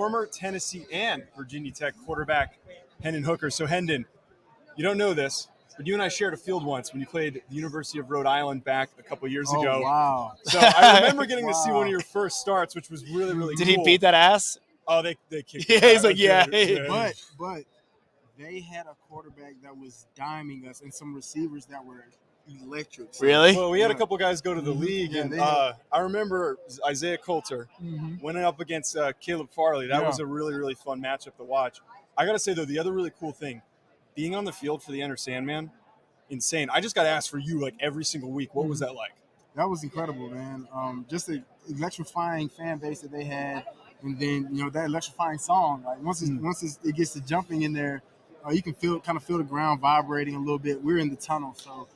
former Tennessee and Virginia Tech quarterback Hendon Hooker. So Hendon, you don't know this, but you and I shared a field once when you played at the University of Rhode Island back a couple years ago. Wow. So I remember getting to see one of your first starts, which was really, really Did cool. he beat that ass? Oh, they kicked Yeah, he's like, yeah. But they had a quarterback that was diming us and some receivers that were electric. So, Really? Well, we had a couple guys go to the league, Yeah, and I remember Isaiah Coulter winning up against Caleb Farley. That was a really, really fun matchup to watch. I got to say, though, the other really cool thing, being on the field for the Enter Sandman, insane. I just got asked for you like every single week. What was that like? That was incredible, man. Just the electrifying fan base that they had, and then that electrifying song. Like once it gets to jumping in there, you can feel the ground vibrating a little bit. We're in the tunnel, so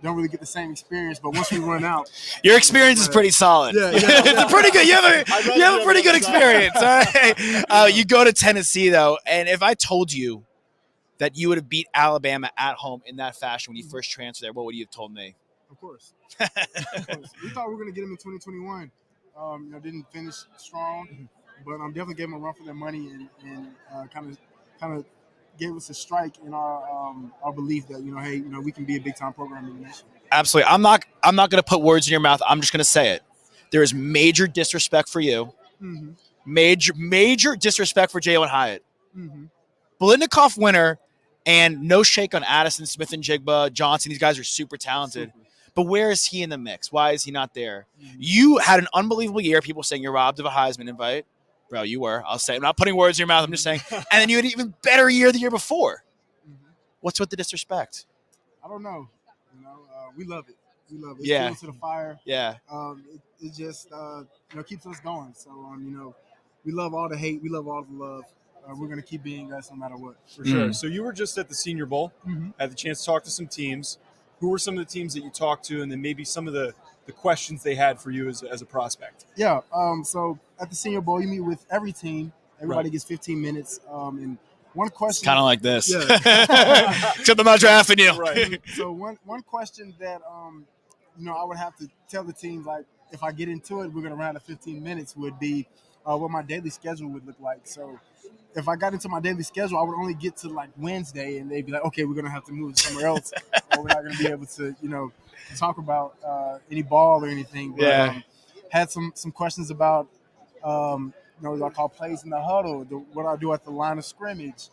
don't really get the same experience. But once we run out, your experience is pretty solid. Yeah. It's a pretty good. You have a pretty good experience. All right. You go to Tennessee though, and if I told you that you would have beat Alabama at home in that fashion when you first transferred there, what would you have told me? Of course. We thought we were going to get them in 2021. Didn't finish strong, but definitely gave them a run for their money and kind of gave us a strike in our belief that we can be a big time program in the nation. Absolutely. I'm not going to put words in your mouth. I'm just going to say it. There is major disrespect for you. Mm-hmm. Major disrespect for Jalen Hyatt. Mm-hmm. Blindikoff winner, and no shake on Addison, Smith and Jigba, Johnson. These guys are super talented. But where is he in the mix? Why is he not there? Mm-hmm. You had an unbelievable year. People saying you're robbed of a Heisman invite. Bro, you were. I'll say. I'm not putting words in your mouth. I'm just saying. And then you had an even better year the year before. Mm-hmm. What's with the disrespect? I don't know. We love it. We love it. Yeah. It's fuel to the fire. Yeah. It just keeps us going. So we love all the hate. We love all the love. We're gonna keep being us no matter what. For sure. So you were just at the Senior Bowl. Had the chance to talk to some teams. Who were some of the teams that you talked to, and then maybe some of the questions they had for you as a prospect? Yeah. So at the Senior Bowl, you meet with every team. Everybody gets 15 minutes. And one question. Kind of like this. Yeah. Except I'm not drafting you. Right. So one question that I would have to tell the teams, like if I get into it, we're gonna run out of 15 minutes, would be what my daily schedule would look like. So if I got into my daily schedule, I would only get to like Wednesday, and they'd be like, "Okay, we're gonna have to move to somewhere else, or we're not gonna be able to, talk about any ball or anything." But, had some questions about, what I call plays in the huddle, what I do at the line of scrimmage,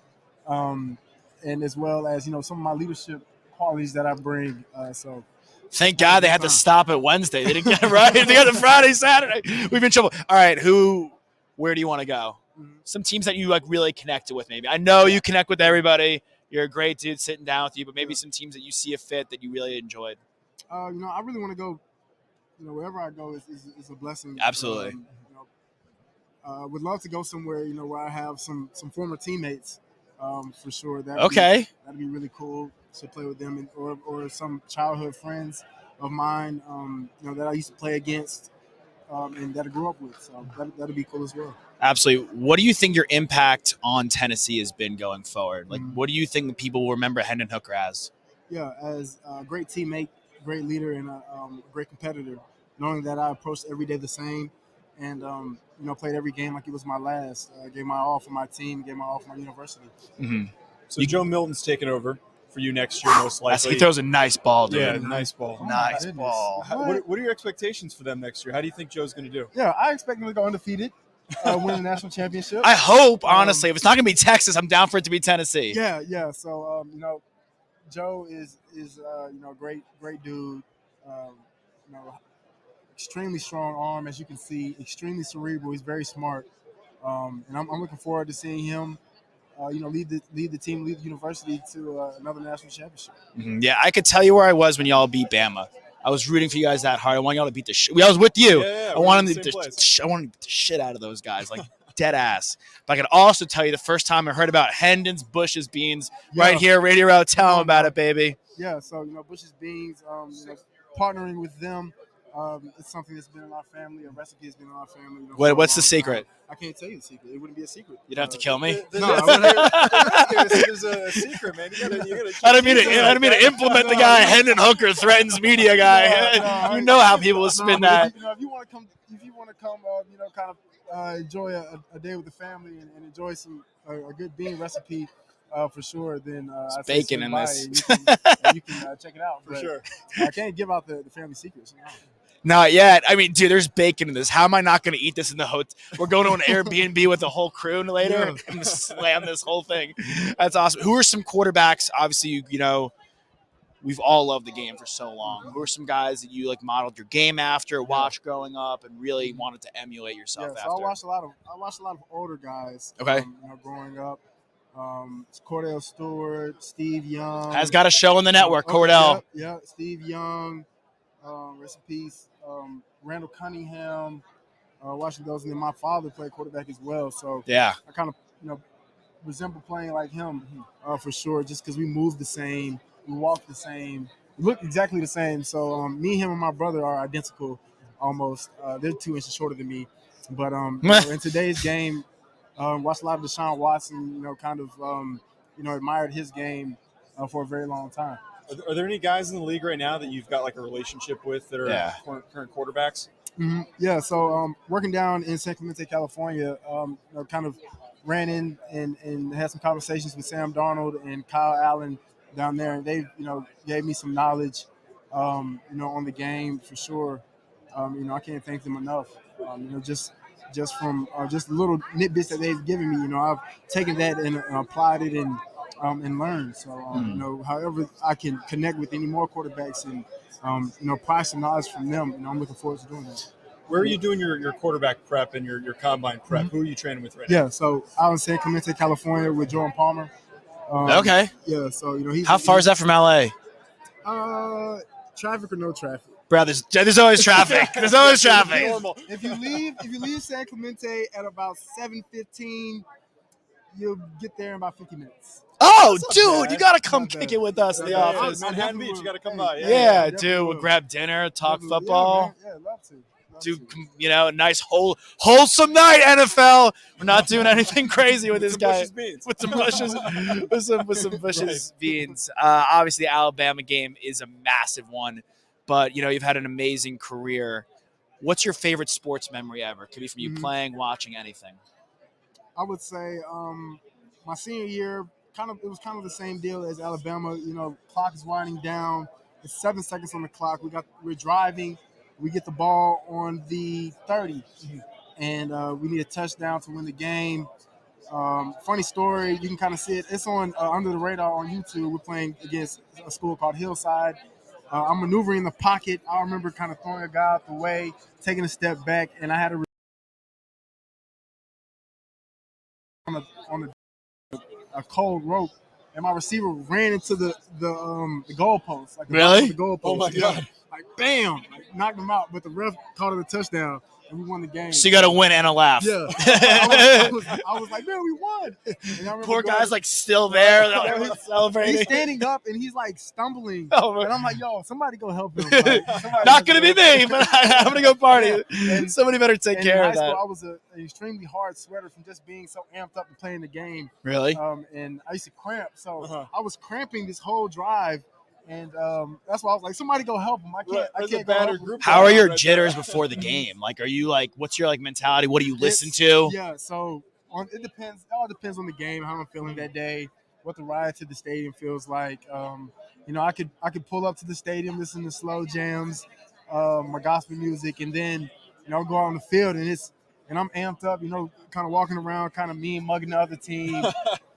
and as well as some of my leadership qualities that I bring. So. Thank God they had to stop at Wednesday. They didn't get it right. They got the Friday, Saturday. We've been in trouble. All right, where do you want to go? Some teams that you really connected with, maybe. I know you connect with everybody. You're a great dude sitting down with you, but maybe some teams that you see a fit that you really enjoyed. I really want to go. Wherever I go is a blessing. Absolutely. Would love to go somewhere, where I have some former teammates, for sure. That'd be really cool to play with them, or some childhood friends of mine, that I used to play against, and that I grew up with. So that'd be cool as well. Absolutely. What do you think your impact on Tennessee has been going forward? Like, what do you think people will remember Hendon Hooker as? Yeah, as a great teammate, great leader, and a great competitor. Knowing that I approached every day the same, and played every game like it was my last. Gave my all for my team, gave my all for my university. Mm-hmm. So Joe Milton's taking over for you next year, most likely. He throws a nice ball, dude. Yeah, nice ball. Nice ball. What are your expectations for them next year? How do you think Joe's going to do? Yeah, I expect him to go undefeated, win the national championship. I hope, honestly. If it's not going to be Texas, I'm down for it to be Tennessee. Yeah. So, Joe is a great dude. Extremely strong arm, as you can see. Extremely cerebral. He's very smart. And I'm looking forward to seeing him. Lead the team, lead the university to another national championship. Mm-hmm. Yeah, I could tell you where I was when y'all beat Bama. I was rooting for you guys that hard. I want y'all to beat the shit. I was with you. I wanted to beat the shit out of those guys, like dead ass. But I can also tell you the first time I heard about Hendon's, Bush's Beans, right here, Radio Row. Tell them about it, baby. Yeah, so Bush's Beans, partnering with them. It's something that's been in our family. A recipe has been in our family. What's the secret? I can't tell you the secret. It wouldn't be a secret. You'd have to kill me. There's a secret, man. You gotta I don't mean to implement the guy. Hendon Hooker threatens media guy. You know how people will spin that. If you want to come, kind of enjoy a day with the family and enjoy a good bean recipe for sure, then I'd say bacon swing in by this. and you can check it out. For But sure. I can't give out the family secrets. Not yet. I mean, dude, there's bacon in this. How am I not going to eat this in the hotel? We're going to an Airbnb with the whole crew later Yeah. and slam this whole thing. That's awesome. Who are some quarterbacks? Obviously, you know, we've all loved the game for so long. Who are some guys that you like modeled your game after, watched growing up, and really wanted to emulate yourself Yeah, after? so I watched a lot of older guys. Okay. Growing up. Cordell Stewart, Steve Young. Has got a show on the network, Okay, Cordell. Yeah, Steve Young. Rest in peace. Randall Cunningham. Watching those, and then my father played quarterback as well. So Yeah. I kind of resemble playing like him for sure. Just because we move the same, we walk the same, we look exactly the same. So me, him, and my brother are identical almost. They're 2 inches shorter than me. But in today's game, watched a lot of Deshaun Watson. Kind of admired his game for a very long time. Are there any guys in the league right now that you've got like a relationship with that are current quarterbacks? Mm-hmm. Yeah, so working down in San Clemente, California, kind of ran in and had some conversations with Sam Darnold and Kyle Allen down there, and they gave me some knowledge on the game for sure. I can't thank them enough. Just from just little nitbits that they've given me, I've taken that and applied it and learned. So however I can connect with any more quarterbacks and pry some knowledge from them, I'm looking forward to doing that. Where are you doing your quarterback prep and your combine prep? Mm-hmm. Who are you training with right now? Yeah, so out in San Clemente, California, with Jordan Palmer. Okay. Yeah, so he's How far is that from LA? Traffic or no traffic? Bro, there's always traffic. There's always traffic. Normal. If you leave San Clemente at about 7:15, you'll get there in about 50 minutes. Oh, That's not dude, bad. you got to come Not kick bad. it with us in the Not bad. office. I Manhattan definitely Beach, will. you got to come Hey, by. Yeah, definitely dude, we'll will. grab dinner, talk Definitely. football. Yeah, love to. Do nice wholesome night, NFL. We're not doing anything crazy with this guy. With some bushes, with some bushes beans. Obviously, the Alabama game is a massive one, but you've had an amazing career. What's your favorite sports memory ever? Could be from you playing, watching, anything. I would say my senior year, it was kind of the same deal as Alabama. Clock is winding down. It's 7 seconds on the clock. We're driving. We get the ball on the 30, and we need a touchdown to win the game. Funny story, you can kind of see it. It's on Under the Radar on YouTube. We're playing against a school called Hillside. I'm maneuvering in the pocket. I remember kind of throwing a guy out the way, taking a step back, and I had to on a cold rope, and my receiver ran into the goalpost. Like Really? The goalpost. Oh my God. Like bam, knocked him out. But the ref called it a touchdown, and we won the game. So you got to win and a laugh. Yeah, I was like, man, we won. And I remember Poor going- guy's like still there. They're like, He's celebrating. standing up and he's like stumbling, Oh, and I'm like, yo, somebody go help him. Like, Not gonna be me, but I'm gonna go party. And- Somebody better take And care in of high that. school, I was an extremely hard sweater from just being so amped up and playing the game. Really? And I used to cramp, so I was cramping this whole drive, and that's why I was like, somebody go help him. I can't go help him. How are your right jitters there. before the game? Like, are you like, what's your like mentality? What do you listen to? Yeah, so it depends. It all depends on the game, how I'm feeling that day, what the ride to the stadium feels like. I could pull up to the stadium, listen to slow jams, my gospel music, and then go out on the field and I'm amped up, kind of walking around, kind of mean mugging the other team,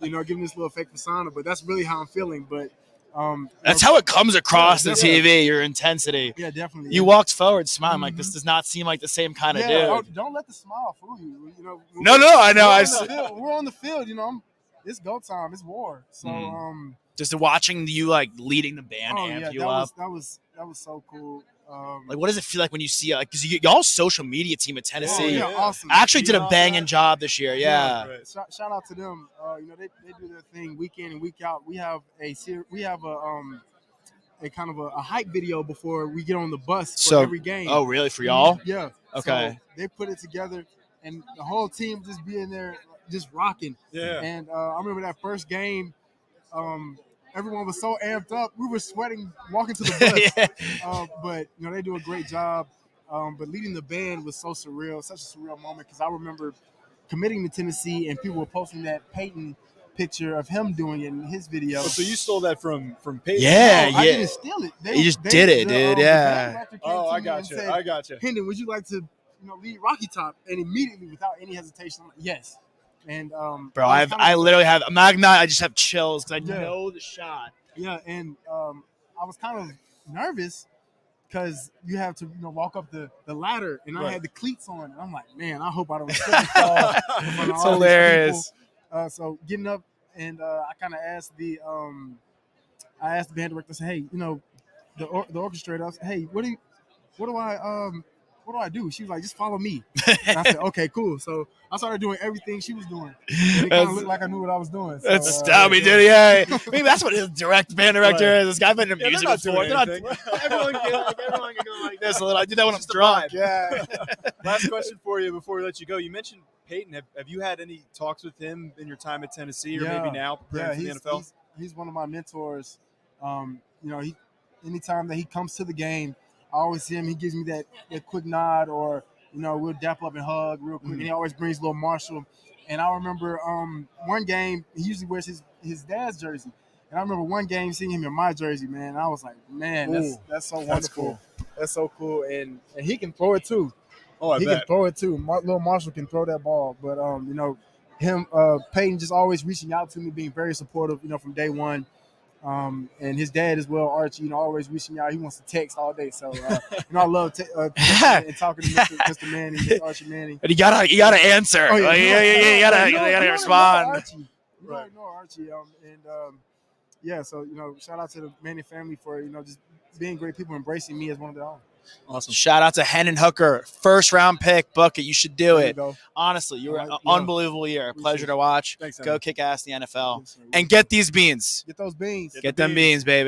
giving this little fake persona. But that's really how I'm feeling. But That's how it comes across the definitely. TV, your intensity. Yeah, definitely. You walked forward smiling like this does not seem like the same kind of dude. Don't let the smile fool you. No, I know. We're on the field. It's go time. It's war. So Just watching you like leading the band amp you up. that was so cool. Like, what does it feel like when you see like, because y'all social media team at Tennessee awesome. actually did a Being banging on that. job this year. Yeah. Right. Shout out to them. They do their thing week in and week out. We have a kind of a hype video before we get on the bus for every game. Oh, really? For y'all? Yeah. Okay. So they put it together, and the whole team just being there, just rocking. Yeah. And I remember that first game. Everyone was so amped up. We were sweating walking to the bus. Yeah. But they do a great job. But leading the band was so surreal, such a surreal moment because I remember committing to Tennessee and people were posting that Peyton picture of him doing it in his video. Oh, so you stole that from Peyton? Yeah, No, I didn't steal it. You just did it, dude. The Yeah. band director came Oh, to I me got and you. said, I got you. Hendon, would you like to lead Rocky Top? And immediately, without any hesitation, I'm like, yes. And Bro, I literally have. I'm not. I just have chills because I Yeah. know the shot. Yeah, and I was kind of nervous because you have to walk up the ladder, and I Right. had the cleats on, and I'm like, man, I hope I don't slip and fall in front of It's all these hilarious. people. So getting up, and I kind of asked the band director, I said, hey, the orchestrator, I said, hey, what do I do? She was like, just follow me. And I said, okay, cool. So I started doing everything she was doing. And it kind of looked like I knew what I was doing. So, That's dummy, dude. Yeah, I mean that's what his band director Right. is. This guy been in Yeah, music they're not before. doing They're not. anything. Everyone can go like this a little. I do that when I'm Just a drunk. vibe. Yeah. Last question for you before we let you go. You mentioned Peyton. Have you had any talks with him in your time at Tennessee or maybe now preparing for the NFL? He's one of my mentors. Anytime that he comes to the game, I always see him. He gives me that quick nod, or we'll dap up and hug real quick. And he always brings little Marshall. And I remember one game, he usually wears his dad's jersey. And I remember one game seeing him in my jersey, man. I was like, man, that's so wonderful. That's cool. That's so cool. And he can throw it too. Oh, I He bet. can throw it too. Little Marshall can throw that ball. But Peyton just always reaching out to me, being very supportive, from day one. And his dad as well, Archie, always reaching out. He wants to text all day. So, I love texting and talking to Mr. Manning, Mr. Archie Manning. But you gotta answer. Oh, yeah. You gotta respond. You don't ignore Archie. So, shout out to the Manning family for, just being great people, embracing me as one of their own. Awesome. Shout out to Hendon Hooker, first round pick. Book it. You should do There you it. go. Honestly, you were an Yeah. unbelievable year. Pleasure to watch. Thanks, Go Hendon. kick ass in the NFL. Yes, sir. And get these beans. Get those beans. Get them beans, baby.